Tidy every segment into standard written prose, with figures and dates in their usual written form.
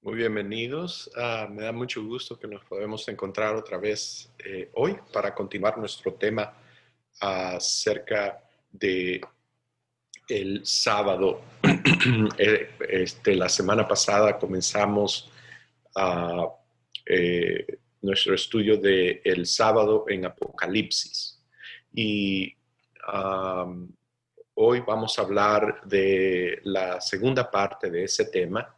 Muy bienvenidos. Me da mucho gusto que nos podemos encontrar otra vez hoy para continuar nuestro tema acerca de el sábado. La semana pasada comenzamos ah, nuestro estudio de el sábado en Apocalipsis y um, hoy vamos a hablar de la segunda parte de ese tema.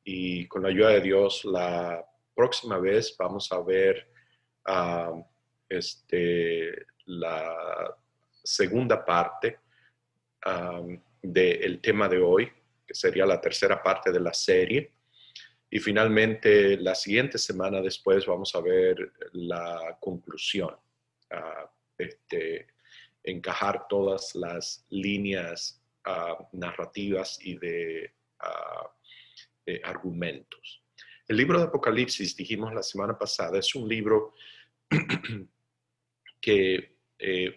Y con la ayuda de Dios, la próxima vez vamos a ver uh, la segunda parte del tema de hoy, que sería la tercera parte de la serie. Y finalmente, la siguiente semana después vamos a ver la conclusión, uh, encajar todas las líneas narrativas y de argumentos. El libro de Apocalipsis, dijimos la semana pasada, es un libro que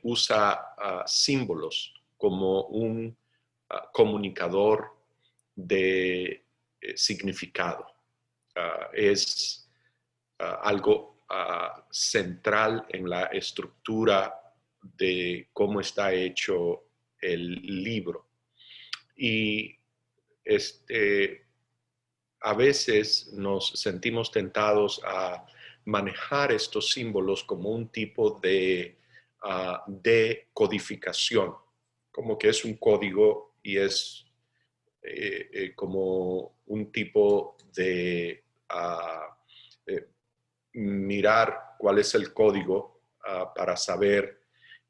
usa símbolos como un comunicador de significado. Es algo central en la estructura de cómo está hecho el libro. Y a veces nos sentimos tentados a manejar estos símbolos como un tipo de codificación, como que es un código y es como un tipo de mirar cuál es el código para saber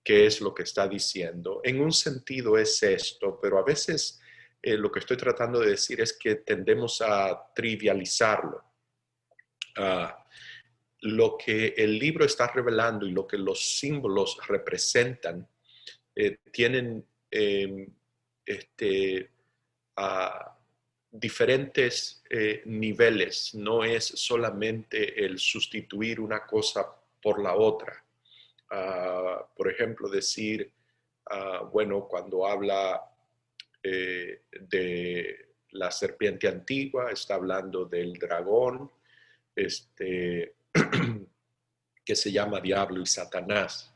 qué es lo que está diciendo. En un sentido es esto, pero a veces lo que estoy tratando de decir es que tendemos a trivializarlo. Uh, lo que el libro está revelando y lo que los símbolos representan tienen uh, diferentes niveles. No es solamente el sustituir una cosa por la otra. Por ejemplo, decir, bueno, cuando habla de la serpiente antigua, está hablando del dragón, que se llama Diablo y Satanás.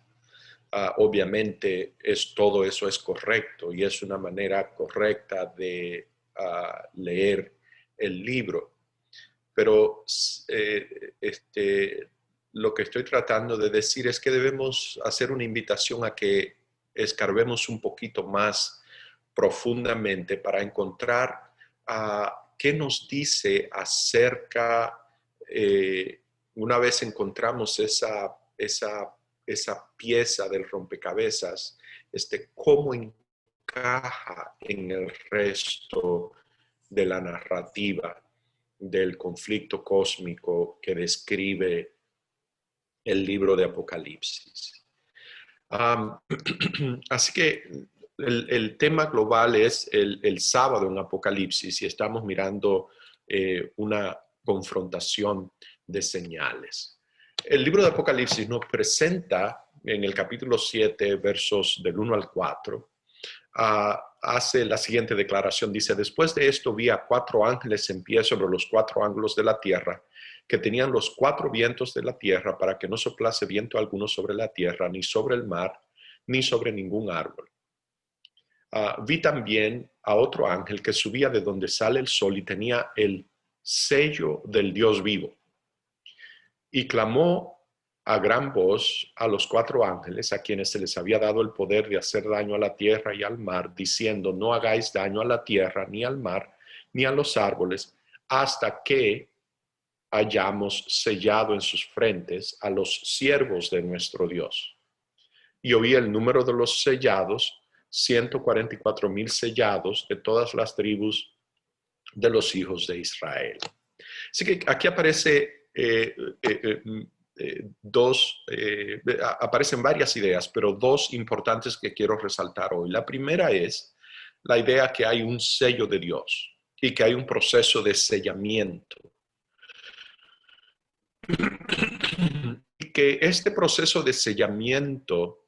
Obviamente todo eso es correcto y es una manera correcta de leer el libro. Pero lo que estoy tratando de decir es que debemos hacer una invitación a que escarbemos un poquito más profundamente para encontrar qué nos dice acerca, una vez encontramos esa pieza del rompecabezas, cómo encaja en el resto de la narrativa del conflicto cósmico que describe el libro de Apocalipsis. Así que el tema global es el sábado en Apocalipsis y estamos mirando una confrontación de señales. El libro de Apocalipsis nos presenta en el capítulo 7, versos del 1 al 4, hace la siguiente declaración. Dice, después de esto vi a 4 ángeles en pie sobre los 4 ángulos de la tierra, que tenían los 4 vientos de la tierra para que no soplase viento alguno sobre la tierra, ni sobre el mar, ni sobre ningún árbol. Vi también a otro ángel que subía de donde sale el sol y tenía el sello del Dios vivo. Y clamó a gran voz a los 4 ángeles a quienes se les había dado el poder de hacer daño a la tierra y al mar, diciendo, no hagáis daño a la tierra, ni al mar, ni a los árboles, hasta que hayamos sellado en sus frentes a los siervos de nuestro Dios. Y oí el número de los sellados, 144,000 sellados de todas las tribus de los hijos de Israel. Así que aquí aparece aparecen varias ideas, pero 2 importantes que quiero resaltar hoy. La primera es la idea que hay un sello de Dios y que hay un proceso de sellamiento. Y que este proceso de sellamiento,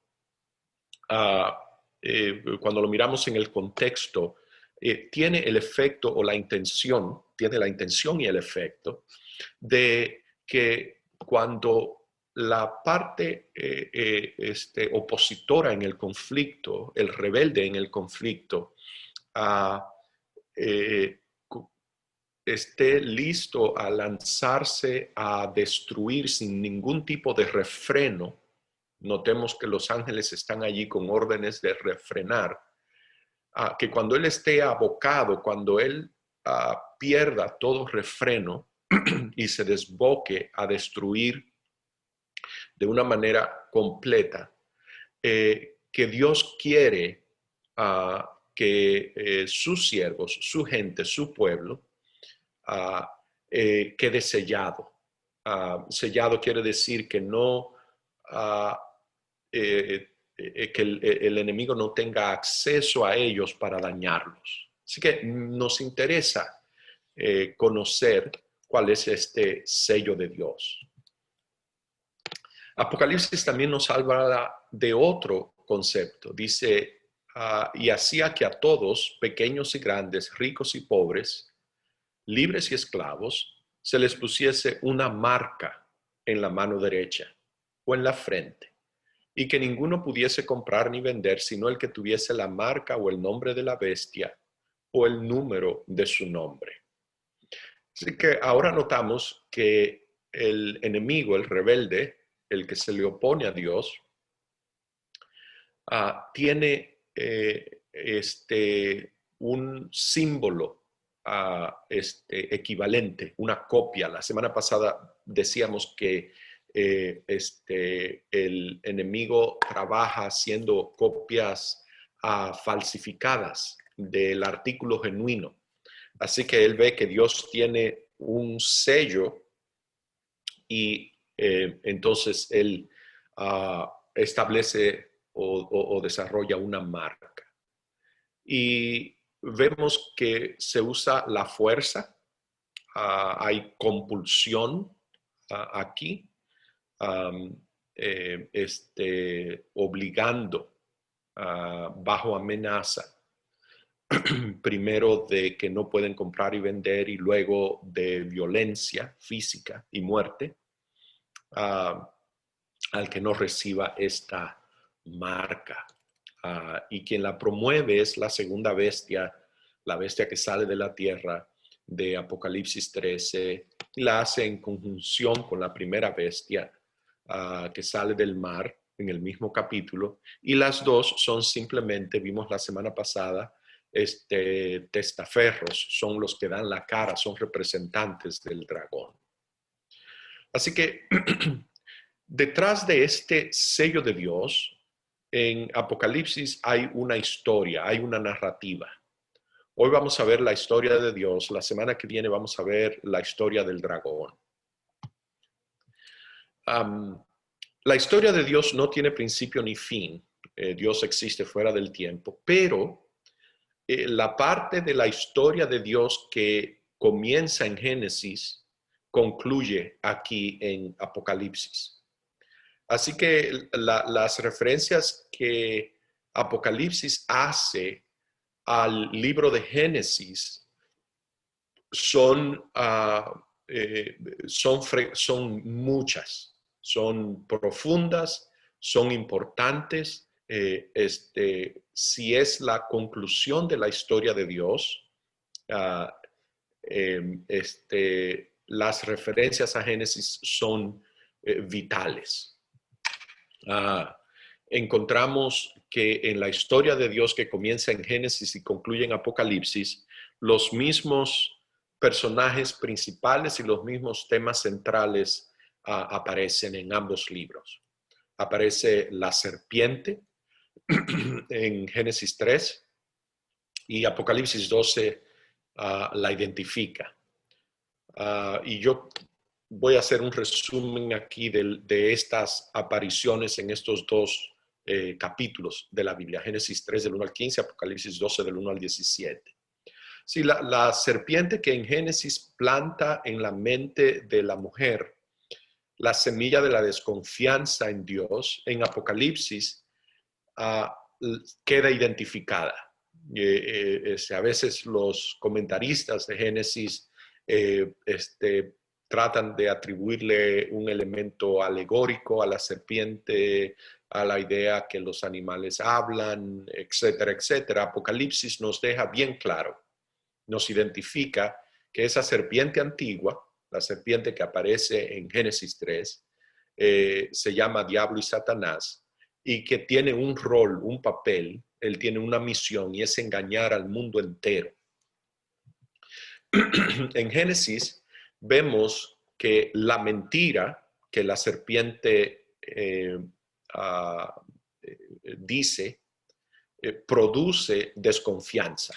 cuando lo miramos en el contexto, tiene el efecto o la intención, tiene la intención y el efecto de que cuando la parte opositora en el conflicto, el rebelde en el conflicto, eh, esté listo a lanzarse a destruir sin ningún tipo de refreno, notemos que los ángeles están allí con órdenes de refrenar, que cuando él esté abocado, cuando él pierda todo refreno y se desboque a destruir de una manera completa, que Dios quiere que sus siervos, su gente, su pueblo, quede sellado. Sellado quiere decir que no, que el enemigo no tenga acceso a ellos para dañarlos. Así que nos interesa conocer cuál es este sello de Dios. Apocalipsis también nos habla de otro concepto. Dice, y hacía que a todos, pequeños y grandes, ricos y pobres, libres y esclavos, se les pusiese una marca en la mano derecha o en la frente, y que ninguno pudiese comprar ni vender sino el que tuviese la marca o el nombre de la bestia o el número de su nombre. Así que ahora notamos que el enemigo, el rebelde, el que se le opone a Dios, tiene un símbolo equivalente, una copia. La semana pasada decíamos que el enemigo trabaja haciendo copias falsificadas del artículo genuino. Así que él ve que Dios tiene un sello y entonces él establece o desarrolla una marca. Y vemos que se usa la fuerza, hay compulsión aquí, obligando bajo amenaza, primero de que no pueden comprar y vender y luego de violencia física y muerte, al que no reciba esta marca. Y quien la promueve es la segunda bestia, la bestia que sale de la tierra de Apocalipsis 13, y la hace en conjunción con la primera bestia que sale del mar en el mismo capítulo, y las dos son simplemente, vimos la semana pasada, testaferros, son los que dan la cara, son representantes del dragón. Así que detrás de este sello de Dios, en Apocalipsis hay una historia, hay una narrativa. Hoy vamos a ver la historia de Dios, la semana que viene vamos a ver la historia del dragón. La historia de Dios no tiene principio ni fin. Dios existe fuera del tiempo, pero la parte de la historia de Dios que comienza en Génesis concluye aquí en Apocalipsis. Así que las referencias que Apocalipsis hace al libro de Génesis son muchas, son profundas, son importantes. Si es la conclusión de la historia de Dios, las referencias a Génesis son vitales. Encontramos que en la historia de Dios que comienza en Génesis y concluye en Apocalipsis, los mismos personajes principales y los mismos temas centrales aparecen en ambos libros. Aparece la serpiente en Génesis 3 y Apocalipsis 12 la identifica. Y yo voy a hacer un resumen aquí de estas apariciones en estos dos capítulos de la Biblia. Génesis 3 del 1 al 15, Apocalipsis 12 del 1 al 17. Sí, la serpiente que en Génesis planta en la mente de la mujer la semilla de la desconfianza en Dios, en Apocalipsis queda identificada. A veces los comentaristas de Génesis tratan de atribuirle un elemento alegórico a la serpiente, a la idea que los animales hablan, etcétera, etcétera. Apocalipsis nos deja bien claro, nos identifica que esa serpiente antigua, la serpiente que aparece en Génesis 3, se llama Diablo y Satanás, y que tiene un rol, un papel, él tiene una misión, y es engañar al mundo entero. En Génesis vemos que la mentira que la serpiente dice produce desconfianza.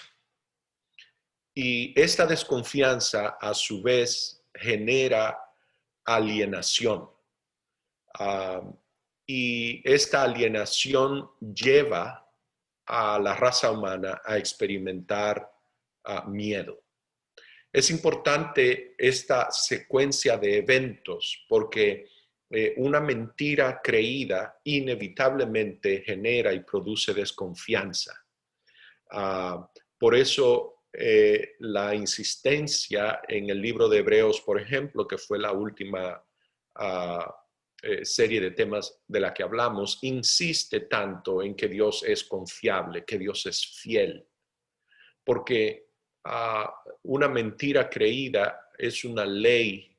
Y esta desconfianza a su vez genera alienación. Y esta alienación lleva a la raza humana a experimentar miedo. Es importante esta secuencia de eventos porque una mentira creída inevitablemente genera y produce desconfianza. Por eso la insistencia en el libro de Hebreos, por ejemplo, que fue la última serie de temas de la que hablamos, insiste tanto en que Dios es confiable, que Dios es fiel, porque una mentira creída es una ley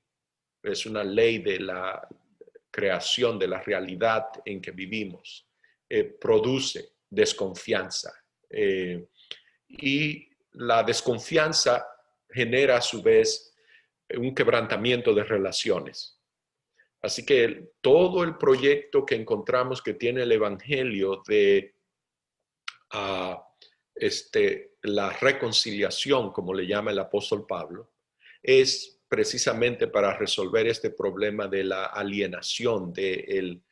de la creación, de la realidad en que vivimos. Produce desconfianza. Y la desconfianza genera a su vez un quebrantamiento de relaciones. Así que todo el proyecto que encontramos que tiene el Evangelio de la reconciliación, como le llama el apóstol Pablo, es precisamente para resolver este problema de la alienación, del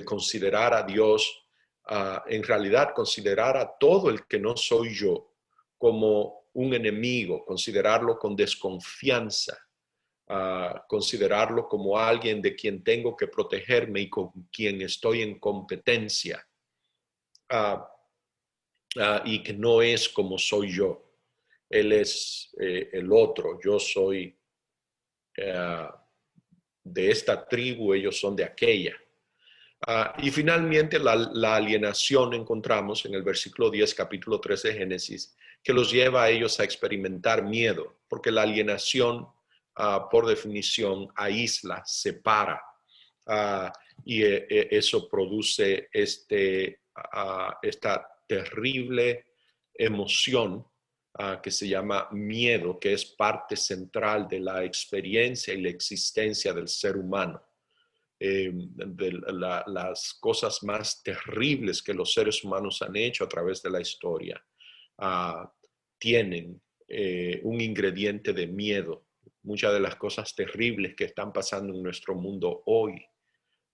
considerar a Dios, en realidad considerar a todo el que no soy yo como un enemigo, considerarlo con desconfianza, considerarlo como alguien de quien tengo que protegerme y con quien estoy en competencia. Y que no es como soy yo. Él es el otro, yo soy de esta tribu, ellos son de aquella. Y finalmente la alienación encontramos en el versículo 10, capítulo 3 de Génesis, que los lleva a ellos a experimentar miedo, porque la alienación, por definición, aísla, separa, y eso produce esta terrible emoción que se llama miedo, que es parte central de la experiencia y la existencia del ser humano. Las cosas más terribles que los seres humanos han hecho a través de la historia tienen un ingrediente de miedo. Muchas de las cosas terribles que están pasando en nuestro mundo hoy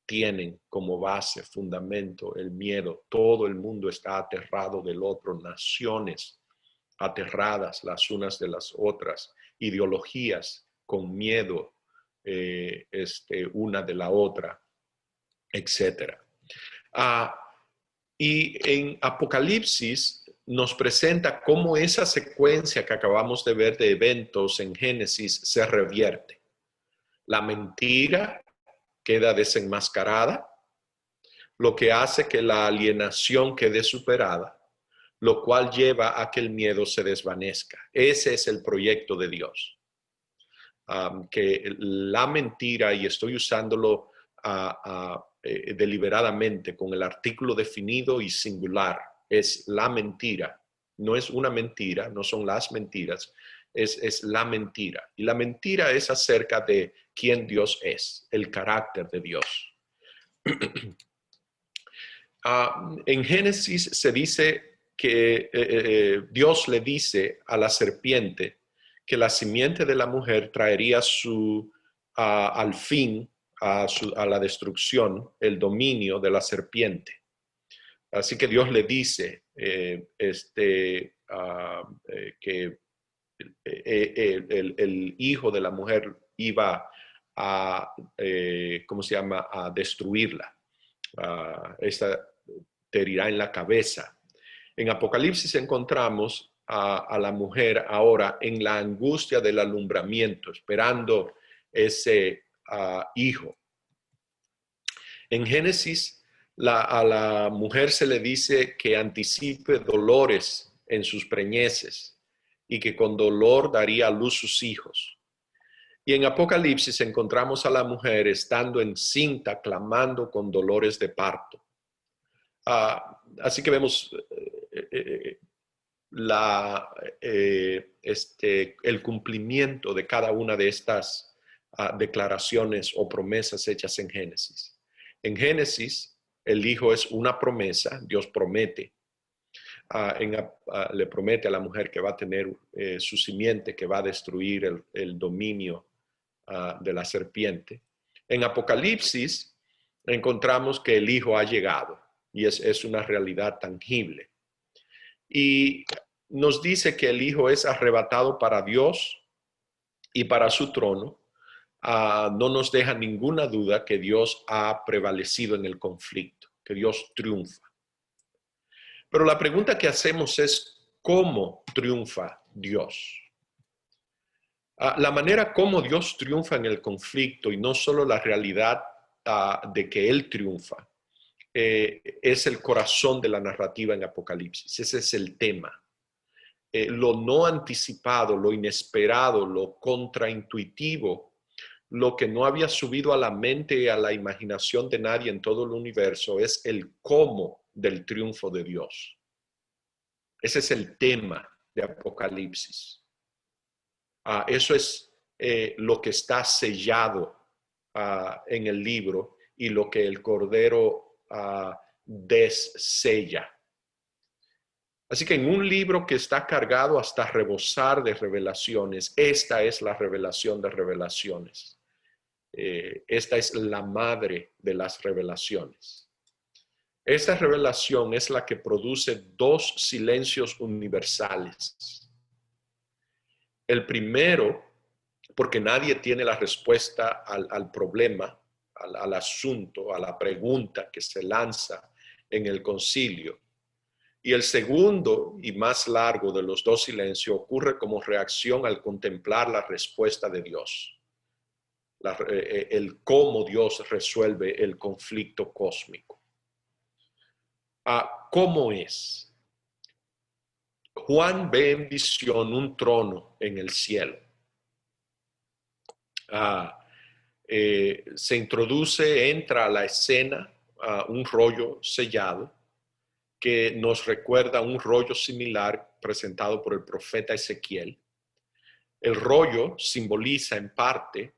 tienen como base, fundamento, el miedo. Todo el mundo está aterrado del otro, naciones aterradas las unas de las otras, ideologías con miedo una de la otra, etc. Y en Apocalipsis nos presenta cómo esa secuencia que acabamos de ver de eventos en Génesis se revierte. La mentira queda desenmascarada, lo que hace que la alienación quede superada, lo cual lleva a que el miedo se desvanezca. Ese es el proyecto de Dios. Que la mentira, y estoy usándolo deliberadamente con el artículo definido y singular, es la mentira. No es una mentira, no son las mentiras, es la mentira. Y la mentira es acerca de quién Dios es, el carácter de Dios. En Génesis se dice que Dios le dice a la serpiente que la simiente de la mujer traería al fin, a la destrucción, el dominio de la serpiente. Así que Dios le dice que el hijo de la mujer iba a destruirla. Esta te herirá en la cabeza. En Apocalipsis encontramos a la mujer ahora en la angustia del alumbramiento, esperando ese hijo. En Génesis, a la mujer se le dice que anticipe dolores en sus preñeces y que con dolor daría a luz sus hijos. Y en Apocalipsis encontramos a la mujer estando encinta, clamando con dolores de parto. Así que vemos el cumplimiento de cada una de estas declaraciones o promesas hechas en Génesis. En Génesis, el hijo es una promesa, Dios promete. Le promete a la mujer que va a tener su simiente, que va a destruir el dominio de la serpiente. En Apocalipsis encontramos que el hijo ha llegado y es una realidad tangible. Y nos dice que el hijo es arrebatado para Dios y para su trono. No nos deja ninguna duda que Dios ha prevalecido en el conflicto, que Dios triunfa. Pero la pregunta que hacemos es, ¿cómo triunfa Dios? La manera como Dios triunfa en el conflicto, y no solo la realidad de que Él triunfa, es el corazón de la narrativa en Apocalipsis. Ese es el tema. Lo no anticipado, lo inesperado, lo contraintuitivo, lo que no había subido a la mente y a la imaginación de nadie en todo el universo, es el cómo del triunfo de Dios. Ese es el tema de Apocalipsis. Eso es lo que está sellado en el libro y lo que el Cordero dessella. Así que en un libro que está cargado hasta rebosar de revelaciones, esta es la revelación de revelaciones. Esta es la madre de las revelaciones. Esta revelación es la que produce dos silencios universales. El primero, porque nadie tiene la respuesta al problema, al asunto, a la pregunta que se lanza en el concilio. Y el segundo y más largo de los dos silencios ocurre como reacción al contemplar la respuesta de Dios. El cómo Dios resuelve el conflicto cósmico. ¿Cómo es? Juan ve en visión un trono en el cielo. Se introduce, entra a la escena un rollo sellado que nos recuerda un rollo similar presentado por el profeta Ezequiel. El rollo simboliza en parte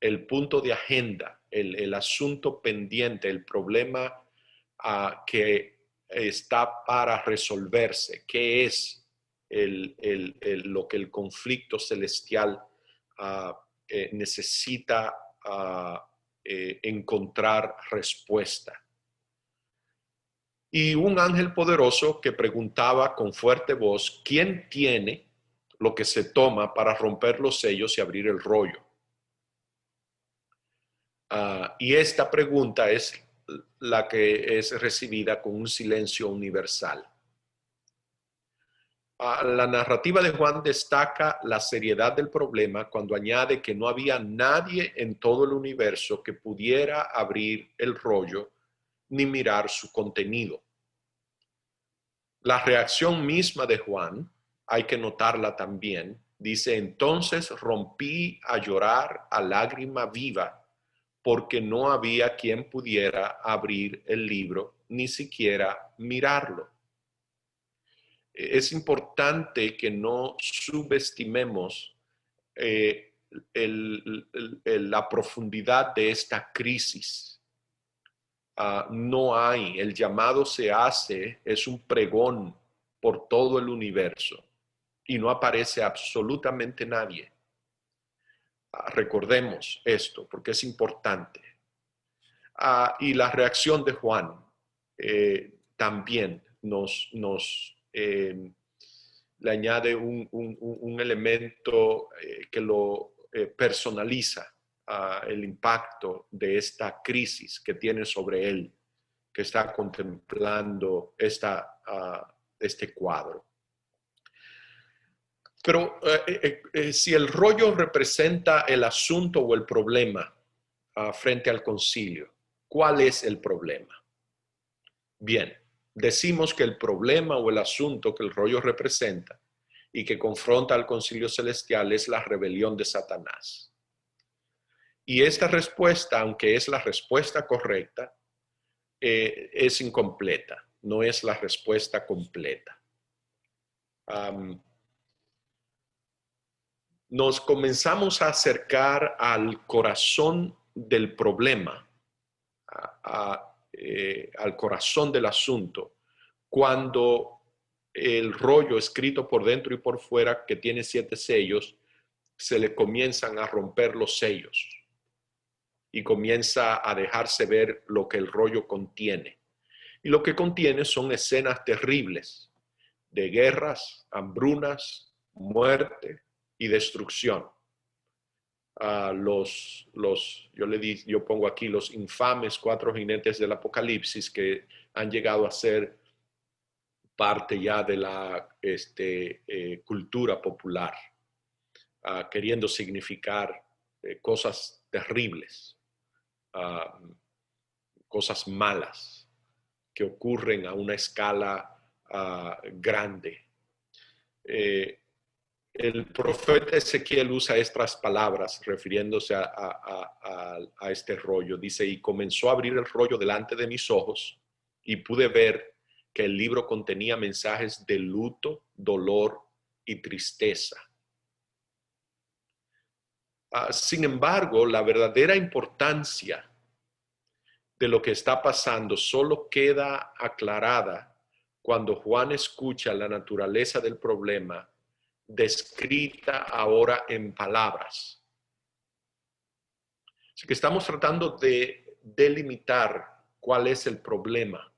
el punto de agenda, el asunto pendiente, el problema que está para resolverse, que es lo que el conflicto celestial necesita encontrar respuesta. Y un ángel poderoso que preguntaba con fuerte voz, ¿quién tiene lo que se toma para romper los sellos y abrir el rollo? Y esta pregunta es la que es recibida con un silencio universal. La narrativa de Juan destaca la seriedad del problema cuando añade que no había nadie en todo el universo que pudiera abrir el rollo ni mirar su contenido. La reacción misma de Juan, hay que notarla también, dice, entonces rompí a llorar a lágrima viva porque no había quien pudiera abrir el libro, ni siquiera mirarlo. Es importante que no subestimemos la profundidad de esta crisis. No hay, el llamado se hace, es un pregón por todo el universo y no aparece absolutamente nadie. Recordemos esto porque es importante. Y la reacción de Juan también le añade un elemento que lo personaliza el impacto de esta crisis que tiene sobre él, que está contemplando esta este cuadro. Pero si el rollo representa el asunto o el problema frente al concilio, ¿cuál es el problema? Bien, decimos que el problema o el asunto que el rollo representa y que confronta al concilio celestial es la rebelión de Satanás. Y esta respuesta, aunque es la respuesta correcta, es incompleta, no es la respuesta completa. Nos comenzamos a acercar al corazón del problema, al corazón del asunto, cuando el rollo escrito por dentro y por fuera, que tiene 7 sellos, se le comienzan a romper los sellos y comienza a dejarse ver lo que el rollo contiene. Y lo que contiene son escenas terribles de guerras, hambrunas, muerte y destrucción. Yo pongo aquí los infames 4 jinetes del Apocalipsis que han llegado a ser parte ya de la cultura popular, queriendo significar cosas terribles, cosas malas que ocurren a una escala grande. El profeta Ezequiel usa estas palabras refiriéndose a este rollo. Dice, y comenzó a abrir el rollo delante de mis ojos y pude ver que el libro contenía mensajes de luto, dolor y tristeza. Sin embargo, la verdadera importancia de lo que está pasando solo queda aclarada cuando Juan escucha la naturaleza del problema descrita ahora en palabras. Así que estamos tratando de delimitar cuál es el problema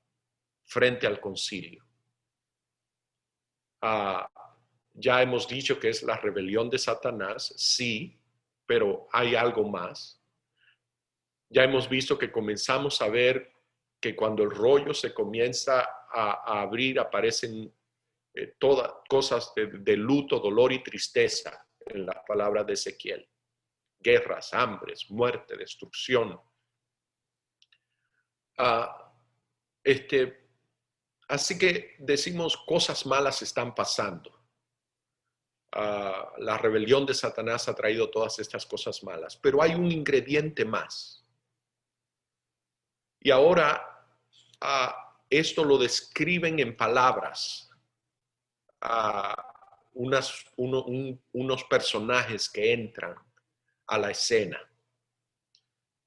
frente al concilio. Ya hemos dicho que es la rebelión de Satanás, sí, pero hay algo más. Ya hemos visto que comenzamos a ver que cuando el rollo se comienza a abrir, aparecen todas cosas de luto, dolor y tristeza en las palabras de Ezequiel. Guerras, hambres, muerte, destrucción. Así que decimos cosas malas están pasando. La rebelión de Satanás ha traído todas estas cosas malas, pero hay un ingrediente más. Y ahora esto lo describen en palabras. Unos personajes que entran a la escena.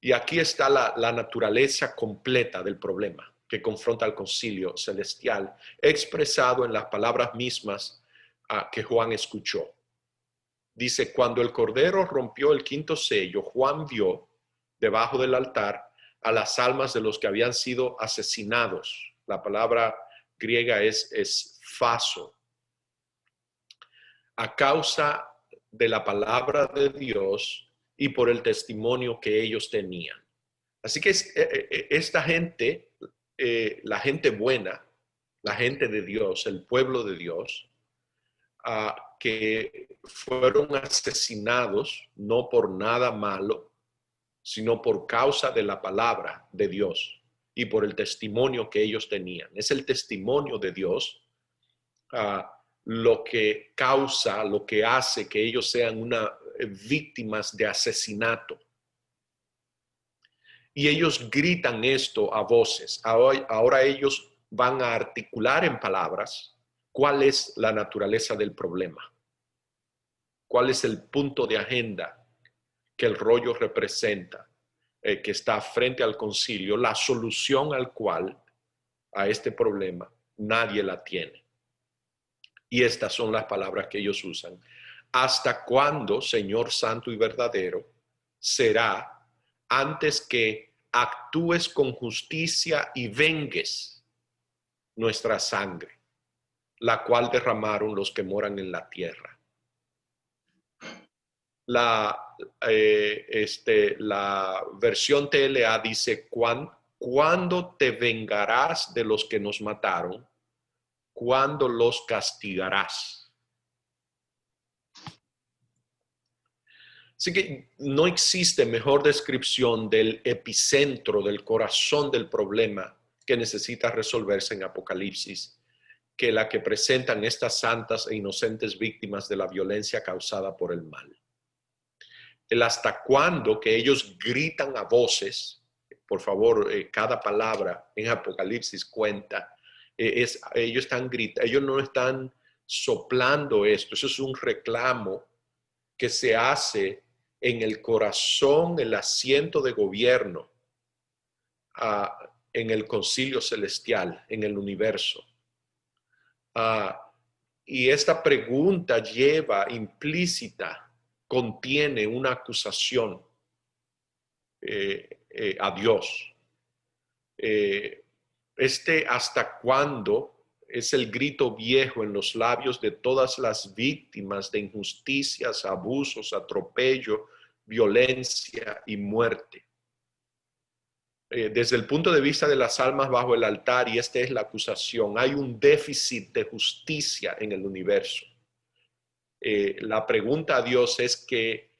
Y aquí está la naturaleza completa del problema que confronta al concilio celestial, expresado en las palabras mismas que Juan escuchó. Dice, cuando el Cordero rompió el 5º sello, Juan vio debajo del altar a las almas de los que habían sido asesinados. La palabra griega es faso. A causa de la palabra de Dios y por el testimonio que ellos tenían. Así que esta gente, la gente buena, la gente de Dios, el pueblo de Dios, que fueron asesinados no por nada malo, sino por causa de la palabra de Dios y por el testimonio que ellos tenían. Es el testimonio de Dios lo que causa, lo que hace que ellos sean víctimas de asesinato. Y ellos gritan esto a voces. Ahora ellos van a articular en palabras cuál es la naturaleza del problema. Cuál es el punto de agenda que el rollo representa, que está frente al concilio, la solución al cual, a este problema, nadie la tiene. Y estas son las palabras que ellos usan. ¿Hasta cuándo, Señor Santo y verdadero, será antes que actúes con justicia y vengues nuestra sangre, la cual derramaron los que moran en la tierra? La versión TLA dice, ¿cuándo te vengarás de los que nos mataron? cuándo los castigarás. Así que no existe mejor descripción del epicentro, del corazón del problema que necesita resolverse en Apocalipsis que la que presentan estas santas e inocentes víctimas de la violencia causada por el mal. El hasta cuándo que ellos gritan a voces, por favor, cada palabra en Apocalipsis cuenta, ellos están gritando, ellos no están soplando esto, eso es un reclamo que se hace en el corazón, el asiento de gobierno, en el concilio celestial, en el universo. Y esta pregunta lleva implícita, contiene una acusación a Dios. ¿Hasta cuándo? Es el grito viejo en los labios de todas las víctimas de injusticias, abusos, atropello, violencia y muerte. Desde el punto de vista de las almas bajo el altar, y esta es la acusación, hay un déficit de justicia en el universo. La pregunta a Dios es que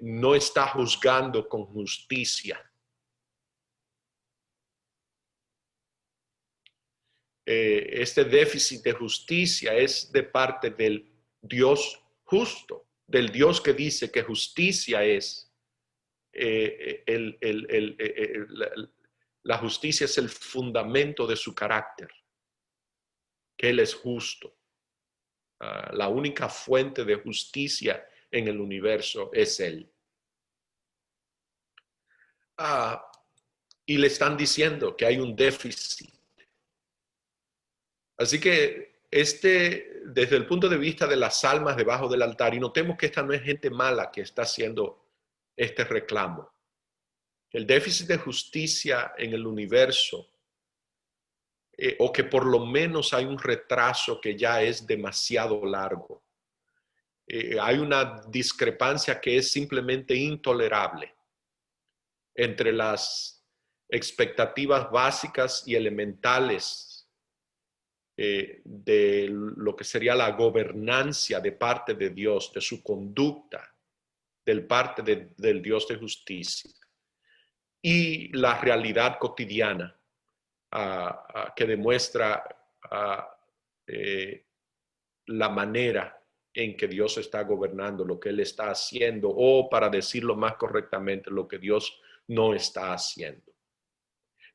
no está juzgando con justicia. Este déficit de justicia es de parte del Dios justo, del Dios que dice que justicia es la justicia es el fundamento de su carácter, que Él es justo. La única fuente de justicia en el universo es Él. Y le están diciendo que hay un déficit. Así que desde el punto de vista de las almas debajo del altar, y notemos que esta no es gente mala que está haciendo este reclamo. El déficit de justicia en el universo, o que por lo menos hay un retraso que ya es demasiado largo. Hay una discrepancia que es simplemente intolerable entre las expectativas básicas y elementales de lo que sería la gobernancia de parte de Dios, de su conducta, del parte del Dios de justicia, y la realidad cotidiana que demuestra la manera en que Dios está gobernando, lo que Él está haciendo, o para decirlo más correctamente, lo que Dios no está haciendo.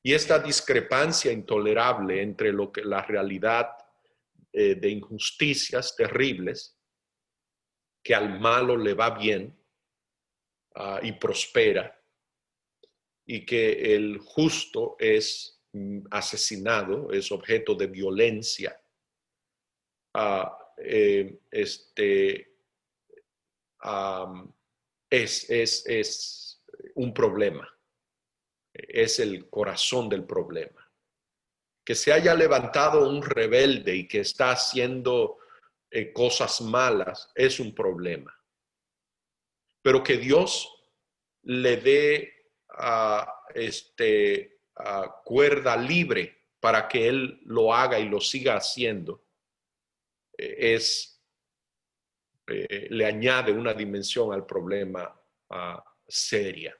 Y esta discrepancia intolerable entre la realidad de injusticias terribles, que al malo le va bien y prospera, y que el justo es asesinado, es objeto de violencia, es un problema, es el corazón del problema. Que se haya levantado un rebelde y que está haciendo cosas malas es un problema. Pero que Dios le dé cuerda libre para que Él lo haga y lo siga haciendo, le añade una dimensión al problema seria.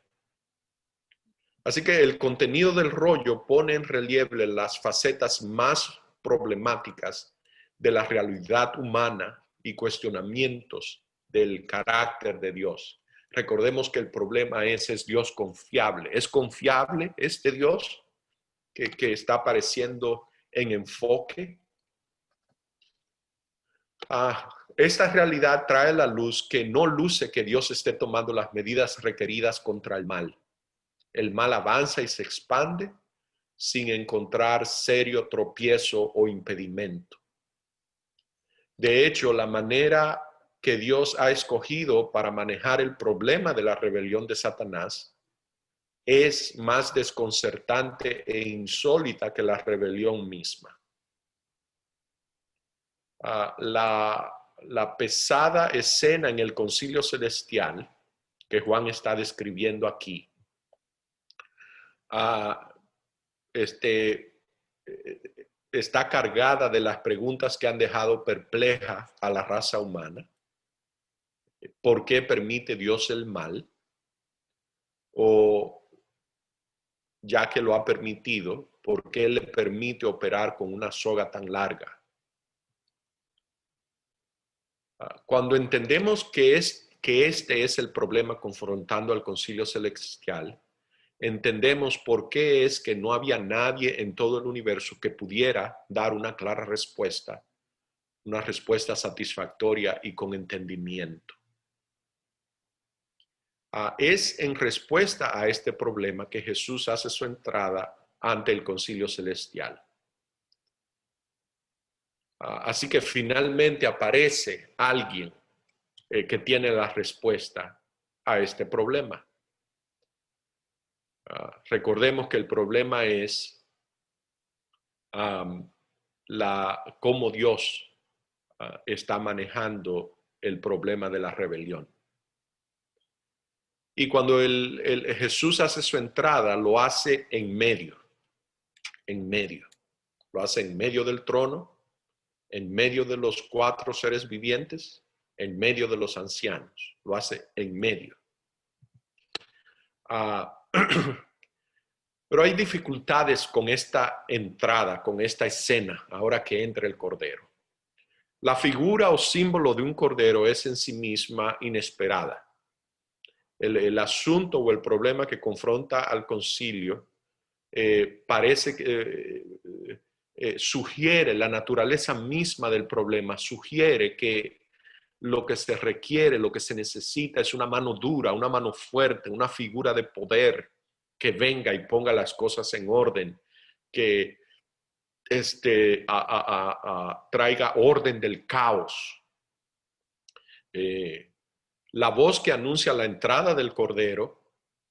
Así que el contenido del rollo pone en relieve las facetas más problemáticas de la realidad humana y cuestionamientos del carácter de Dios. Recordemos que el problema es Dios confiable. ¿Es confiable este Dios que está apareciendo en enfoque? Esta realidad trae a la luz que no luce que Dios esté tomando las medidas requeridas contra el mal. El mal avanza y se expande sin encontrar serio tropiezo o impedimento. De hecho, la manera que Dios ha escogido para manejar el problema de la rebelión de Satanás es más desconcertante e insólita que la rebelión misma. La pesada escena en el concilio celestial que Juan está describiendo aquí, está cargada de las preguntas que han dejado perpleja a la raza humana. ¿Por qué permite Dios el mal? O ya que lo ha permitido, ¿por qué le permite operar con una soga tan larga? Cuando entendemos que este es el problema confrontando al concilio celestial, entendemos por qué es que no había nadie en todo el universo que pudiera dar una clara respuesta, una respuesta satisfactoria y con entendimiento. Es en respuesta a este problema que Jesús hace su entrada ante el concilio celestial. Así que finalmente aparece alguien que tiene la respuesta a este problema. Recordemos que el problema es cómo Dios está manejando el problema de la rebelión. Y cuando Jesús hace su entrada, lo hace en medio. Lo hace en medio del trono, en medio de los 4 seres vivientes, en medio de los ancianos. Lo hace en medio. Pero hay dificultades con esta entrada, con esta escena, ahora que entra el Cordero. La figura o símbolo de un Cordero es en sí misma inesperada. El asunto o el problema que confronta al concilio parece que sugiere, la naturaleza misma del problema sugiere que lo que se requiere, lo que se necesita es una mano dura, una mano fuerte, una figura de poder que venga y ponga las cosas en orden, que traiga orden del caos. La voz que anuncia la entrada del Cordero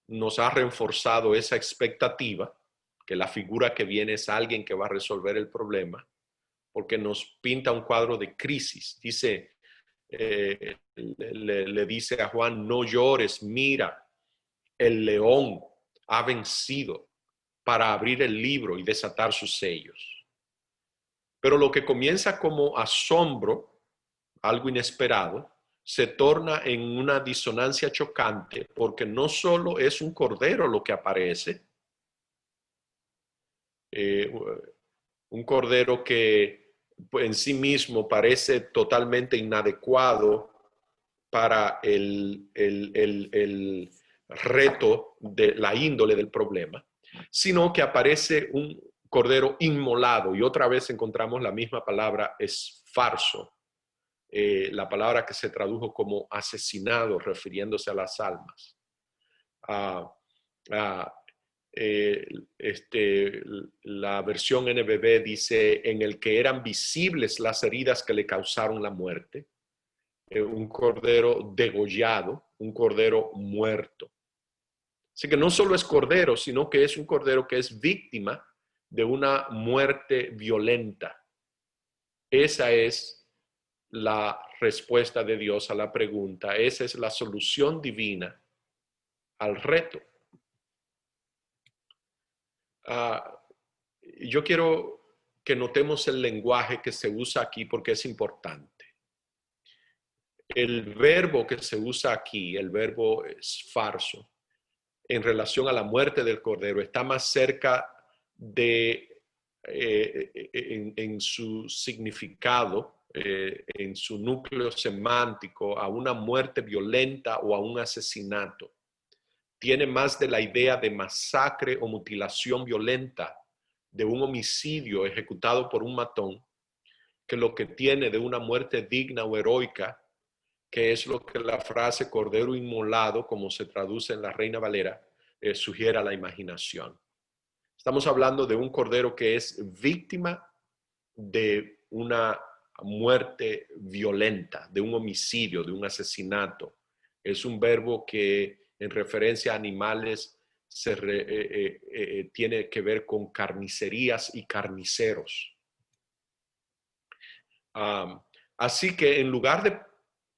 nos ha reforzado esa expectativa, que la figura que viene es alguien que va a resolver el problema, porque nos pinta un cuadro de crisis. Dice, le dice a Juan, no llores, mira, el león ha vencido para abrir el libro y desatar sus sellos. Pero lo que comienza como asombro, algo inesperado, se torna en una disonancia chocante, porque no solo es un cordero lo que aparece, un cordero que en sí mismo parece totalmente inadecuado para el reto de la índole del problema, sino que aparece un cordero inmolado, y otra vez encontramos la misma palabra, es farso, la palabra que se tradujo como asesinado, refiriéndose a las almas. La versión NBB dice, en el que eran visibles las heridas que le causaron la muerte, un cordero degollado, un cordero muerto. Así que no solo es cordero, sino que es un cordero que es víctima de una muerte violenta. Esa es la respuesta de Dios a la pregunta. Esa es la solución divina al reto. Yo quiero que notemos el lenguaje que se usa aquí porque es importante. El verbo que se usa aquí, el verbo es farso, en relación a la muerte del Cordero, está más cerca de, en su significado, en su núcleo semántico, a una muerte violenta o a un asesinato. Tiene más de la idea de masacre o mutilación violenta, de un homicidio ejecutado por un matón, que lo que tiene de una muerte digna o heroica, que es lo que la frase cordero inmolado, como se traduce en la Reina Valera, sugiere a la imaginación. Estamos hablando de un cordero que es víctima de una muerte violenta, de un homicidio, de un asesinato. Es un verbo que en referencia a animales tiene que ver con carnicerías y carniceros. Así que en lugar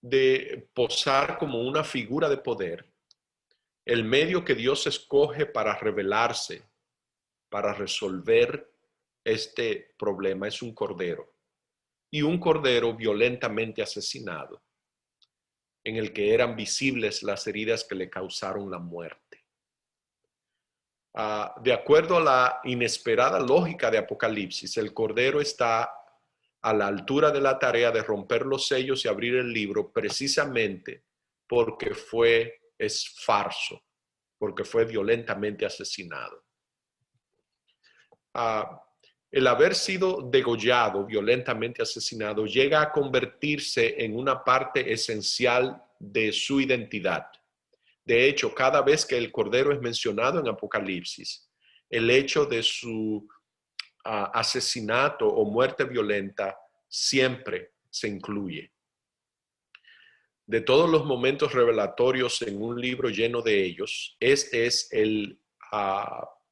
de posar como una figura de poder, el medio que Dios escoge para revelarse, para resolver este problema es un cordero, y un cordero violentamente asesinado, en el que eran visibles las heridas que le causaron la muerte. De acuerdo a la inesperada lógica de Apocalipsis, el cordero está a la altura de la tarea de romper los sellos y abrir el libro precisamente porque es falso, porque fue violentamente asesinado. El haber sido degollado, violentamente asesinado, llega a convertirse en una parte esencial de su identidad. De hecho, cada vez que el cordero es mencionado en Apocalipsis, el hecho de su asesinato o muerte violenta siempre se incluye. De todos los momentos revelatorios en un libro lleno de ellos, este es el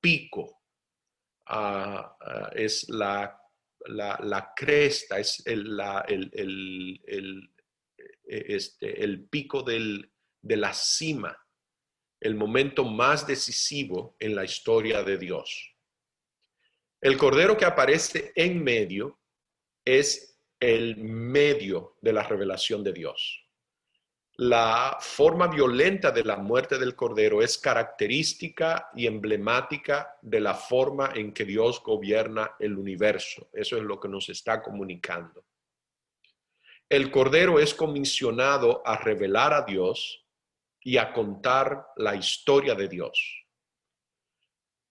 pico, es la cresta, es el pico de la cima, el momento más decisivo en la historia de Dios. El cordero que aparece en medio es el medio de la revelación de Dios. La forma violenta de la muerte del cordero es característica y emblemática de la forma en que Dios gobierna el universo. Eso es lo que nos está comunicando. El cordero es comisionado a revelar a Dios y a contar la historia de Dios.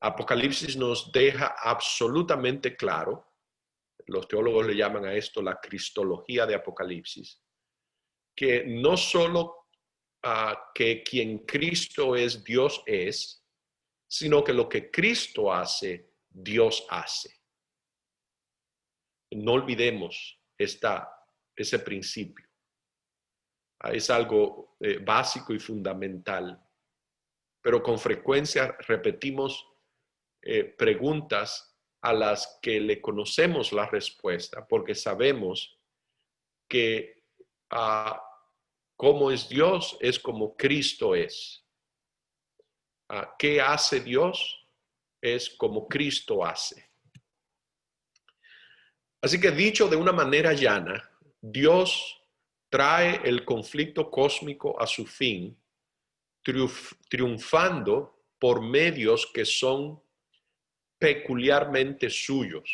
Apocalipsis nos deja absolutamente claro, los teólogos le llaman a esto la cristología de Apocalipsis, que no solo que quien Cristo es, Dios es, sino que lo que Cristo hace, Dios hace. No olvidemos ese principio. Es algo básico y fundamental, pero con frecuencia repetimos preguntas a las que le conocemos la respuesta, porque sabemos que como es Dios es como Cristo es. ¿Qué hace Dios? Es como Cristo hace. Así que dicho de una manera llana, Dios trae el conflicto cósmico a su fin, triunfando por medios que son peculiarmente suyos.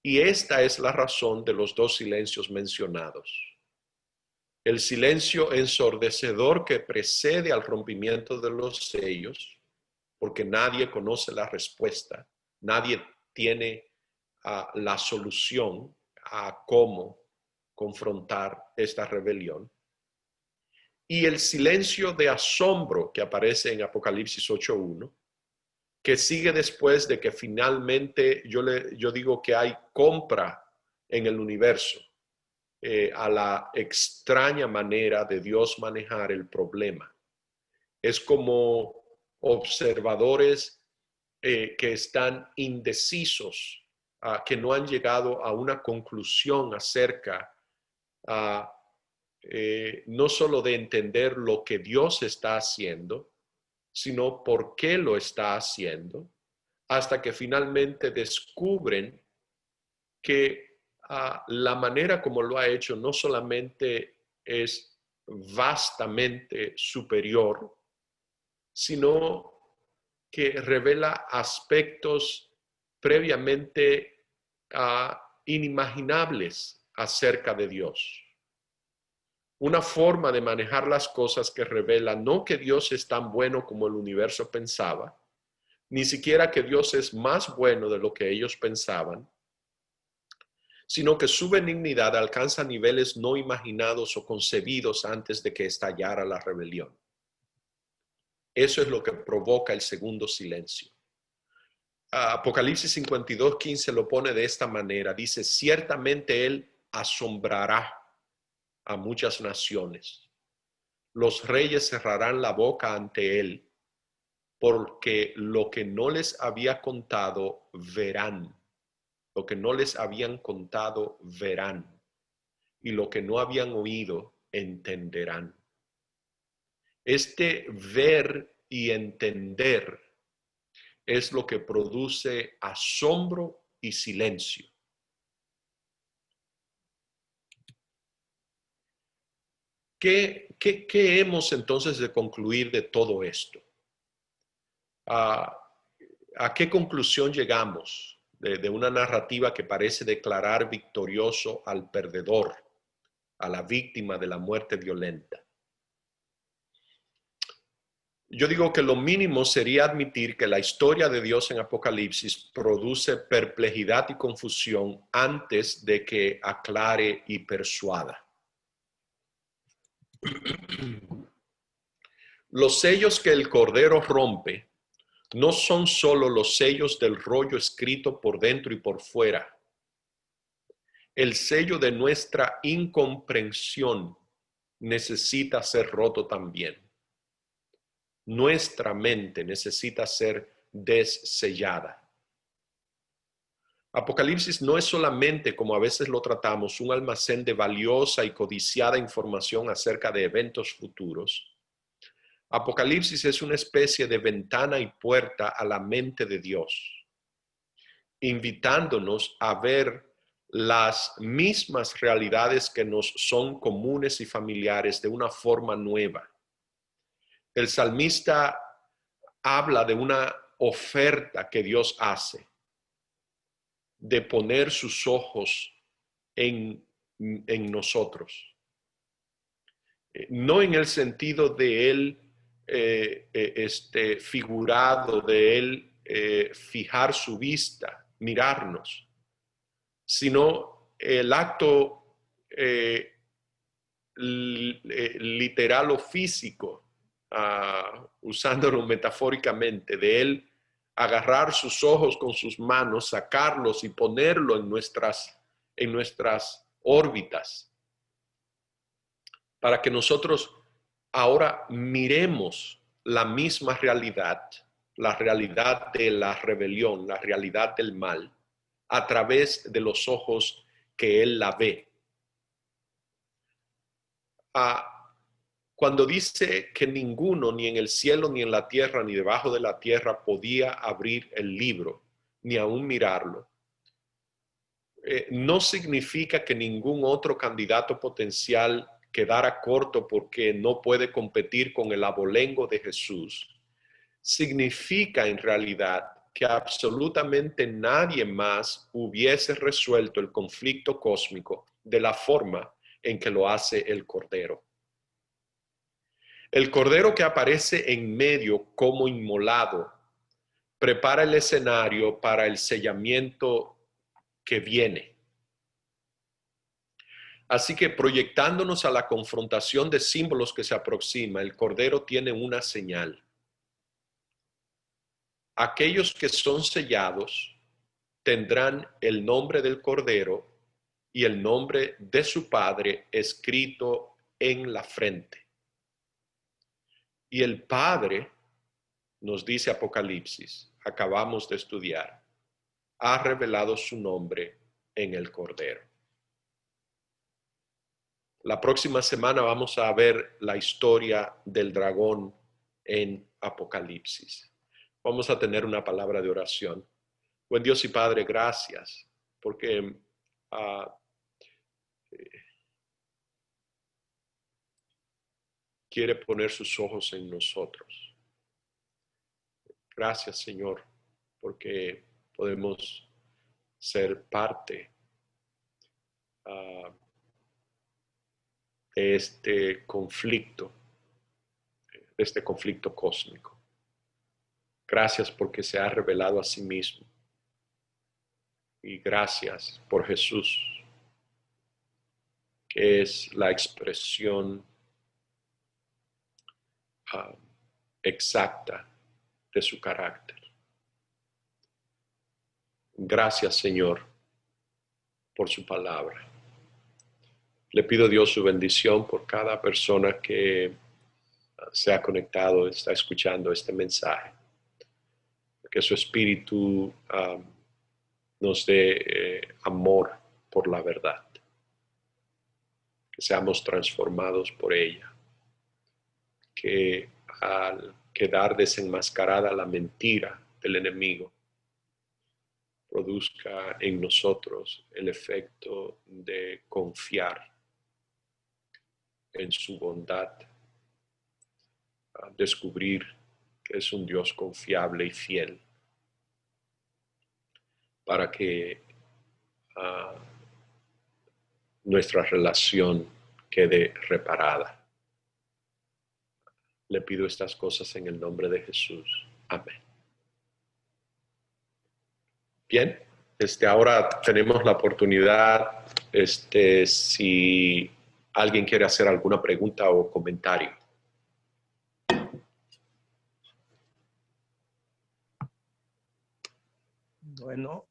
Y esta es la razón de los dos silencios mencionados. El silencio ensordecedor que precede al rompimiento de los sellos, porque nadie conoce la respuesta, nadie tiene la solución a cómo confrontar esta rebelión. Y el silencio de asombro que aparece en Apocalipsis 8:1, que sigue después de que finalmente yo digo que hay compra en el universo a la extraña manera de Dios manejar el problema. Es como observadores que están indecisos, que no han llegado a una conclusión acerca no solo de entender lo que Dios está haciendo, sino por qué lo está haciendo, hasta que finalmente descubren que la manera como lo ha hecho no solamente es vastamente superior, sino que revela aspectos previamente inimaginables acerca de Dios. Una forma de manejar las cosas que revela no que Dios es tan bueno como el universo pensaba, ni siquiera que Dios es más bueno de lo que ellos pensaban, sino que su benignidad alcanza niveles no imaginados o concebidos antes de que estallara la rebelión. Eso es lo que provoca el segundo silencio. Apocalipsis 52:15 lo pone de esta manera. Dice, ciertamente Él asombrará a muchas naciones. Los reyes cerrarán la boca ante Él, porque lo que no les había contado verán. Lo que no les habían contado verán. Y lo que no habían oído entenderán. Este ver y entender es lo que produce asombro y silencio. ¿Qué hemos entonces de concluir de todo esto? ¿A qué conclusión llegamos de una narrativa que parece declarar victorioso al perdedor, a la víctima de la muerte violenta? Yo digo que lo mínimo sería admitir que la historia de Dios en Apocalipsis produce perplejidad y confusión antes de que aclare y persuada. Los sellos que el Cordero rompe no son solo los sellos del rollo escrito por dentro y por fuera. El sello de nuestra incomprensión necesita ser roto también. Nuestra mente necesita ser dessellada. Apocalipsis no es solamente, como a veces lo tratamos, un almacén de valiosa y codiciada información acerca de eventos futuros. Apocalipsis es una especie de ventana y puerta a la mente de Dios, invitándonos a ver las mismas realidades que nos son comunes y familiares de una forma nueva. El salmista habla de una oferta que Dios hace, de poner sus ojos en nosotros. No en el sentido de él figurado, de él fijar su vista, mirarnos, sino el acto literal o físico, usándolo metafóricamente, de él agarrar sus ojos con sus manos, sacarlos y ponerlo en nuestras órbitas, para que nosotros ahora miremos la misma realidad, la realidad de la rebelión, la realidad del mal, a través de los ojos que él la ve. Cuando dice que ninguno, ni en el cielo, ni en la tierra, ni debajo de la tierra, podía abrir el libro, ni aún mirarlo, no significa que ningún otro candidato potencial quedara corto porque no puede competir con el abolengo de Jesús. Significa en realidad que absolutamente nadie más hubiese resuelto el conflicto cósmico de la forma en que lo hace el Cordero. El Cordero que aparece en medio como inmolado prepara el escenario para el sellamiento que viene. Así que proyectándonos a la confrontación de símbolos que se aproxima, el Cordero tiene una señal. Aquellos que son sellados tendrán el nombre del Cordero y el nombre de su Padre escrito en la frente. Y el Padre, nos dice Apocalipsis, acabamos de estudiar, ha revelado su nombre en el Cordero. La próxima semana vamos a ver la historia del dragón en Apocalipsis. Vamos a tener una palabra de oración. Buen Dios y Padre, gracias, porque quiere poner sus ojos en nosotros. Gracias, Señor, porque podemos ser parte de este conflicto cósmico. Gracias porque se ha revelado a sí mismo. Y gracias por Jesús, que es la expresión exacta de su carácter. Gracias, Señor, por su palabra. Le pido a Dios su bendición por cada persona que se ha conectado, está escuchando este mensaje. Que su espíritu nos dé amor por la verdad. Que seamos transformados por ella. Que al quedar desenmascarada la mentira del enemigo produzca en nosotros el efecto de confiar en su bondad, a descubrir que es un Dios confiable y fiel, para que nuestra relación quede reparada. Le pido estas cosas en el nombre de Jesús. Amén. Bien, ahora tenemos la oportunidad, si alguien quiere hacer alguna pregunta o comentario. Bueno,